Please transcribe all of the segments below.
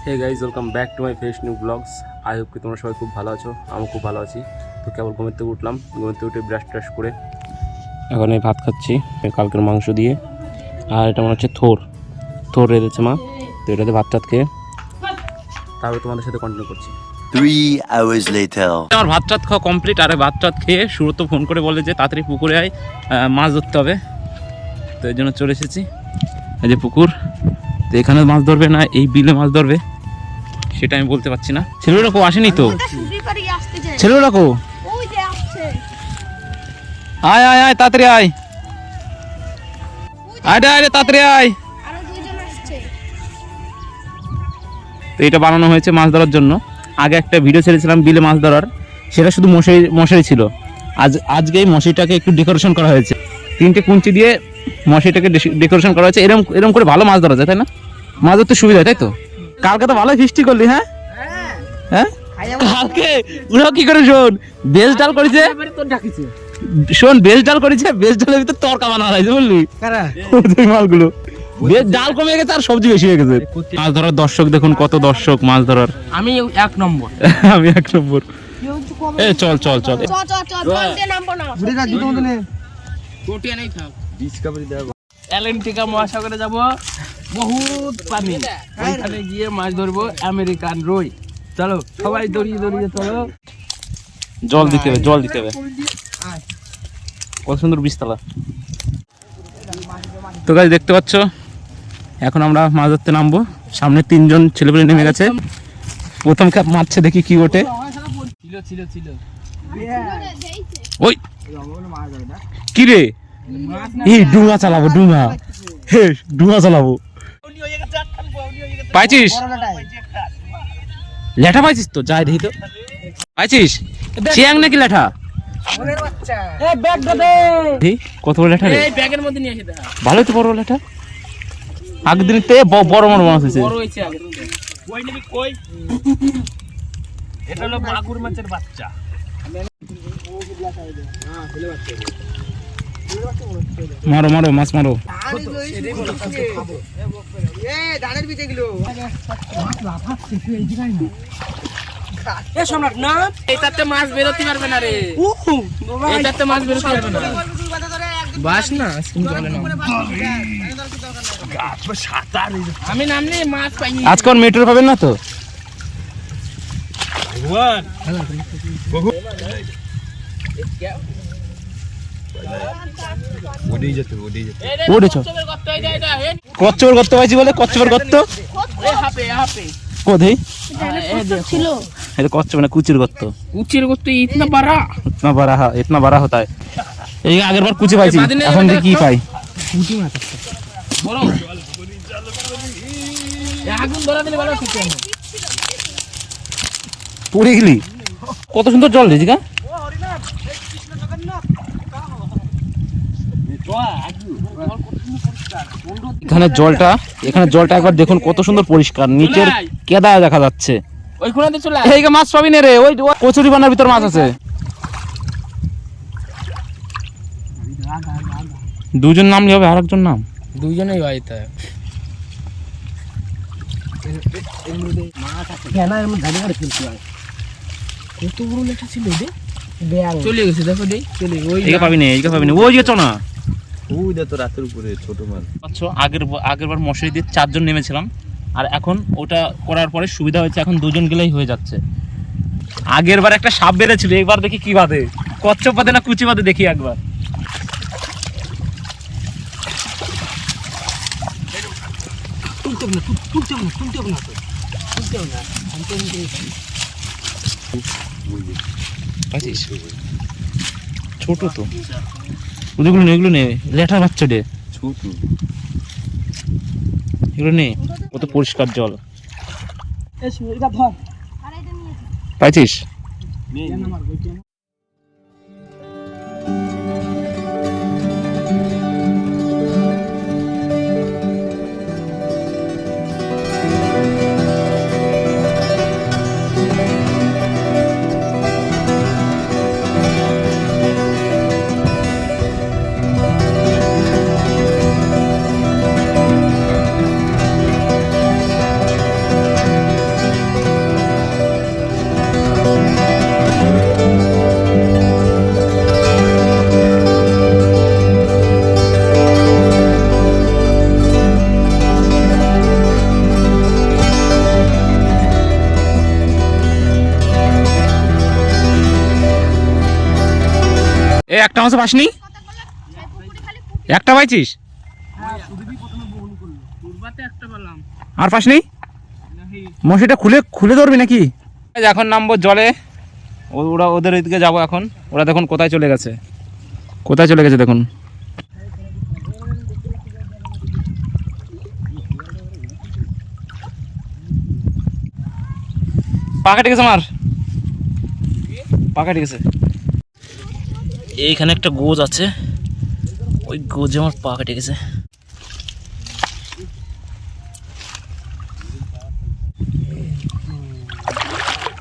Hey guys welcome back to my fresh new vlogs. I hope কি তোমরা সবাই খুব ভালো আছো, আমি খুব ভালো আছি। তো কেবল ঘুমের থেকে উঠলাম, ঘুমের থেকে উঠে ব্রাশ ট্রাশ করে এখন এই ভাত খাচ্ছি কালকের মাংস দিয়ে। আর এটা মনে হচ্ছে থোর রেঁধেছে মা, তো এটাতে ভাত টাত খেয়ে তারপরে তোমাদের সাথে কন্টিনিউ করছি। 3 hours later. আমার ভাত টাত খাওয়া কমপ্লিট। আর ভাত টাত খেয়ে সুরত ফোন করে বলে যে তাড়াতাড়ি পুকুরে আয়, মাছ ধরতে হবে। তো এই জন্য চলে এসেছি, এই যে পুকুর। তো এখানে মাছ ধরবে না এই বিলে মাছ ধরবে সেটা আমি বলতে পারছি না। ছেলেরা কেউ আসেনি তো, ছেলেরা কেউ আয় আয় আয় তাড়াতাড়ি আয়, আয় আয় তাড়াতাড়ি আয়। তো এটা বানানো হয়েছে মাছ ধরার জন্য। আগে একটা ভিডিও ছেড়েছিলাম বিলে মাছ ধরার, সেটা শুধু মশারি ছিল। আজকে এই মশারিটাকে একটু ডেকোরেশন করা হয়েছে, 3টে কুঞ্চি দিয়ে মশারিটাকে ডেকোরেশন করা হয়েছে। এরকম করে ভালো মাছ ধরা যায়, তাই না? মাছ ধরতে সুবিধা, তাই তো? কালকে তো ভালোই ফিস্টি করলি। হ্যাঁ হ্যাঁ কালকে ওরা কি করে শোন বেশ ডাল করেছে, শোন বেশ ডাল করেছে, বেশ ডালের ভিতর তরকা বানানো হয়েছে, বুঝলি? ওই মালগুলো বেশ ডাল কমে গেছে আর সবজি বেশি হয়ে গেছে। মাছ ধরার দর্শক দেখুন, কত দর্শক মাছ ধরার। আমি 1 নম্বর, আমি 1 নম্বর। এ চল চল চল অ্যাটলান্টিকা মহাসাগরে যাব, বহুত পানি, ওইখানে গিয়ে মাছ ধরবো আমেরিকান রুই। চলো সবাই দড়িয়ে দড়িয়ে চলো। জল দিতে হবে, জল দিতে হবে। কত সুন্দর বীজতলা। তো গাইস দেখতে পাচ্ছ, এখন আমরা মাছ ধরতে নামবো। সামনে 3জন ছেলেপেলে নেমে গেছে। প্রথম কাপ মারছে, দেখি কি ওঠে। ছিল ওই কি রে, এই ডুঙা চালাবো, ডুঙা চালাবো। পাইছিস লেঠা? পাইছিস তো? যাই দেখি তো, পাইছিস চিয়াং নাকি লেঠা? কত বড় লেঠা রে, ভালোই তো বড় লেঠা। আগের দিন তে বড় মাছ হয়েছে। এটা হলো মাগুর মাছের বাচ্চা। মারো মারো মাছ মারো। এটাতে মাছ বেরোতে পারবে না রে, এটাতে মাছ বেরোতে পারবে না। বাস না আমি নামলে মাছ পাইনি। আজকাল মিটার পাবেন না তো? কচ্ছপের গর্ত পাইছি বলে, কচ্ছপের গর্ত কোথায়? এটা কচ্ছপ না, কুচির গর্ত। কুচির গর্ত ইতনা বড়, ইতনা বড় হতা है। এই আগের বার কুচি পাইছি, এখন দেখি কি পাই। কুচি মাছ বড় আগুন ধরা দিলে ভালো কিছু না। পড়ে গেলি। কত সুন্দর জল দিয়েছি গা। এখানে জলটা একবার দেখুন, কত সুন্দর পরিষ্কার, নিচের কেদা দেখা যাচ্ছে। ওইখানে চলে এই মাছ পাবি না রে, ওই কচুরি বানার ভিতর মাছ আছে। 2জন নামলে হবে, আর একজন নাম। 2জনেই হয় তা। কত বড় লেখা ছিল রে, চলে গেছে দেখো দে, চলে ওই পাবি না, ওই গেছো না। ওই দে তো রাতের উপরে ছোট মাছ। আচ্ছা, আগেরবার মশারি দিয়ে 4জন নেমেছিলাম, আর এখন ওটা করার পরে সুবিধা হয়েছে, এখন 2জন গেলেই হয়ে যাচ্ছে। আগেরবার একটা সাপ বেঁধেছিল, একবার দেখি কি বাঁধে, কচ্ছপ বাঁধে না কুচি বাঁধে, দেখি একবার। ছোট তো এগুলো নে, লেঠার বাচ্চা রে, এগুলো নে। কত পরিষ্কার জল পাইছিস। এই একটা মাছ পাসনি? একটা পাইছিস? আর পাসনি? মশিটা খুলে খুলে ধরবি নাকি? এখন নামবো জলে, ওরা ওদের ওইদিকে যাবো এখন। ওরা দেখুন কোথায় চলে গেছে, কোথায় চলে গেছে দেখুন। পাকা ঠিক আছে, আমার পাকা ঠিক আছে। এইখানে একটা গোজ আছে, ওই গোজে আমার পা কেটে গেছে।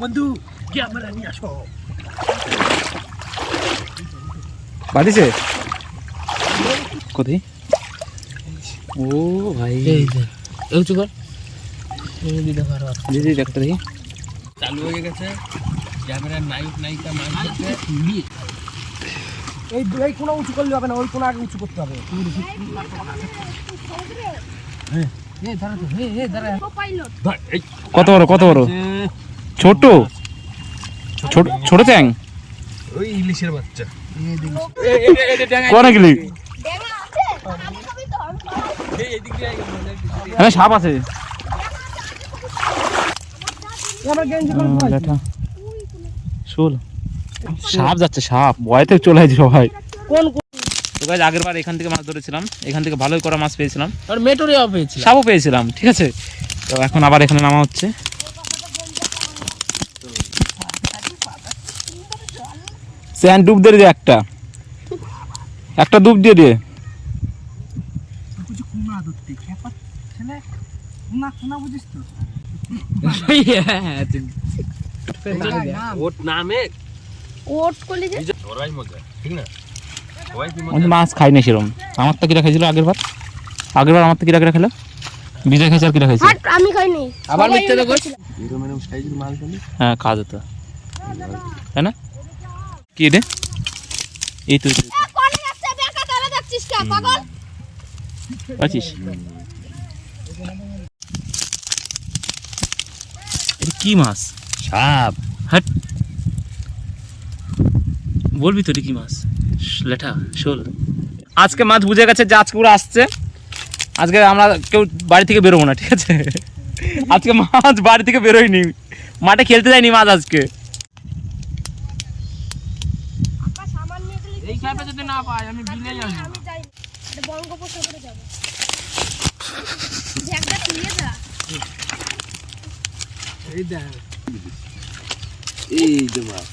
বন্ধু ক্যামেরা নিয়ে আসো। বাঁধিছে কোথায়? ও ভাই উঁচু কর, দিদি দেখতে দেখি। চালু হয়ে গেছে ক্যামেরার নায়ক নায়িকা মাছ ধরছে। এই কোনা উঁচু করলে হবে না, ওই কোনা আগে উঁচু করতে হবে। কত বড়, কত বড়? ছোট ছোট ছোট চ্যাং, ওই ইলিশের বাচ্চা। কোনে গেলি? হ্যাঁ সাপ আছে। শোল সাপ যাচ্ছে, সাপ ভয়তে চলে আসছে সবাই। তো গাইস আগের বার এখান থেকে মাছ ধরেছিলাম, এখান থেকে ভালোই করা মাছ পেয়েছিলাম, আর মেটোরিয়াও পেয়েছি, সাপও পেয়েছিলাম, ঠিক আছে। তো এখন আবার এখানে নামা হচ্ছে। স্যান্ড ডুব দিয়ে দিয়ে একটা একটা ডুব দিয়ে দিয়ে। ওট নামে ওট করলি যে ধরাই মজা, ঠিক না? সবাই কি আমি মাছ খাইনি সেরকম। আমার তো কিরা খাইছিল আগের বার, আগের বার আমার তো কিরা কিরা খেলো, বিজয় খাইছে আর কিরা খাইছে। হাট আমি খাইনি। আবার সবাই মিথ্যে তো মিলে করছিস। খাচ্ছিল। এরকম এরকম সাইজের মাছ হলে হ্যাঁ খাওয়া যেত, তাই না? কি রে এই তো কোনে যাচ্ছে বেকা তারা যাচ্ছিস কে পাগল? পাচ্ছিস? এটা কি মাছ? সাপ। হাট বলবি তো এটা কি মাছ? লেঠা শোল। আজকে মাছ বুঝে গেছে যে আজকে ওরা আসছে, আজকে আমরা কেউ বাড়ি থেকে বেরোবো না, ঠিক আছে? আজকে মাছ বাড়ি থেকে বেরোয়নি, মাঠে খেলতে যায়নি মাছ আজকে। আপা সামান নিয়ে গেলি এই খাপে যদি না পাই আমি বিলে যাব। আমি যাই। এটা বঙ্গোপসাগরে যাব। জ্যাকটা তুলে যা। এই দেখ, এই যে মাছ,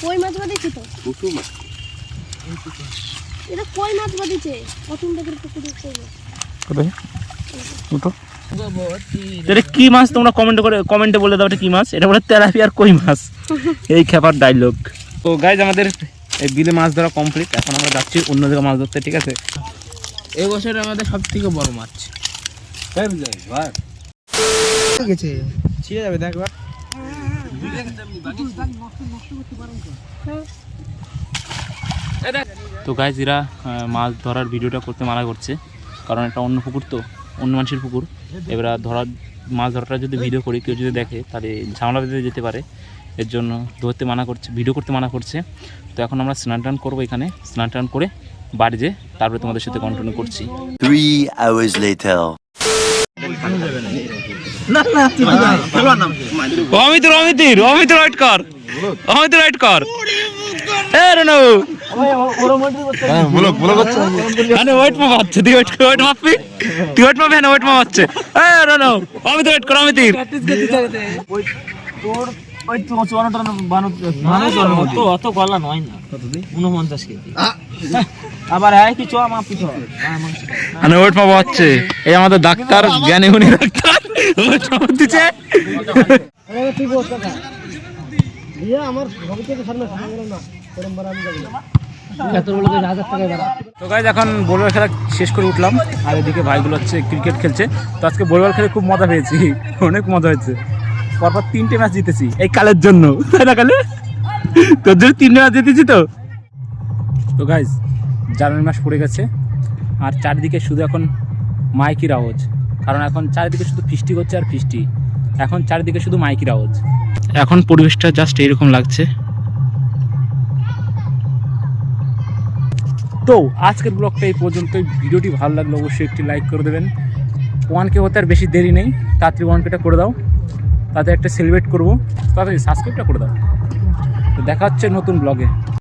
কই মাছ বাদিছে তো? কত মাছ। এটা কই মাছ বাদিছে? পছন্দ করে পুকুরে করবে। কোথায় উঠো। এটা কি মাছ তোমরা কমেন্টে বলে দাও, এটা কি মাছ? এটা বলে তেলাপিয়ার কই মাছ। এই খেপার ডায়লগ। তো গাইজ আমাদের এই বিলে মাছ ধরা কমপ্লিট, এখন আমরা যাচ্ছি অন্য জায়গায় মাছ ধরতে, ঠিক আছে? এই বছর আমাদের সবথেকে বড় মাছ। তাই বুঝাই ভাই গেছে ছিঁড়ে যাবে দেখ একবার। তো গাইজ এরা মাছ ধরার ভিডিওটা করতে মানা করছে, কারণ এটা অন্য পুকুর, তো অন্য মানুষের পুকুর। এবার মাছ ধরাটা যদি ভিডিও করি, কেউ যদি দেখে তাহলে ঝামেলা বেঁধে যেতে পারে, এর জন্য ধরতে মানা করছে, ভিডিও করতে মানা করছে। তো এখন আমরা স্নান টান করবো, এখানে স্নান টান করে বাড়ি যেয়ে তারপরে তোমাদের সাথে কন্টিনিউ করছি। 3 hours later. অমিত রাইট কর, অমিত রাইট কর। এ রনু আরে ওয়েট মা বাচ্চা, তুই ওয়েট মাপবি, তুই ওয়েট মাপবি না? ওয়েট মা বাচ্চা। এ রনু অমিত রাইট কর, অমিত অত গলা নয় না, 49 কেজি। আবার হ্যাঁ কি চোয়া মাপ পিছো মানে ওয়েট মা বাচ্চা। এই আমাদের ডাক্তার, জ্ঞানী গুণী ডাক্তার ওয়েট মাপ দিচ্ছে। তুই বস কথা ইয়ে আমার ভবিষ্যতে সামনে সামনে না এরকম বার আমি যাব না। এত বড় 1000 টাকা ভাড়া। তো গাইজ এখন বলবল খেলা শেষ করে উঠলাম, আর এদিকে ভাইগুলো হচ্ছে ক্রিকেট খেলছে। তো আজকে বলবল খেলে খুব মজা পেয়েছি, অনেক মজা হয়েছে। পরপর 3টে ম্যাচ জিতেছি এই কালের জন্য, তাই না কালে? তোর জন্য 3টে ম্যাচ জিতেছি। তো গাইজ জানুয়ারি মাস পড়ে গেছে, আর চারিদিকে শুধু এখন মাইকির আওয়াজ, কারণ এখন চারিদিকে শুধু ফিস্টি করছে আর ফিস্টি, এখন চারিদিকে শুধু মাইকির আওয়াজ। এখন পরিবেশটা জাস্ট এইরকম লাগছে। তো আজকের ব্লগটা এই পর্যন্তই। ভিডিওটি ভালো লাগলে অবশ্যই একটি লাইক করে দেবেন। 1K হতে আর বেশি দেরি নেই, তাড়াতাড়ি 1Kটা করে দাও, তাতে একটা সেলিব্রেট করবো, তাড়াতাড়ি সাবস্ক্রাইবটা করে দাও। তো দেখা হচ্ছে নতুন ব্লগে।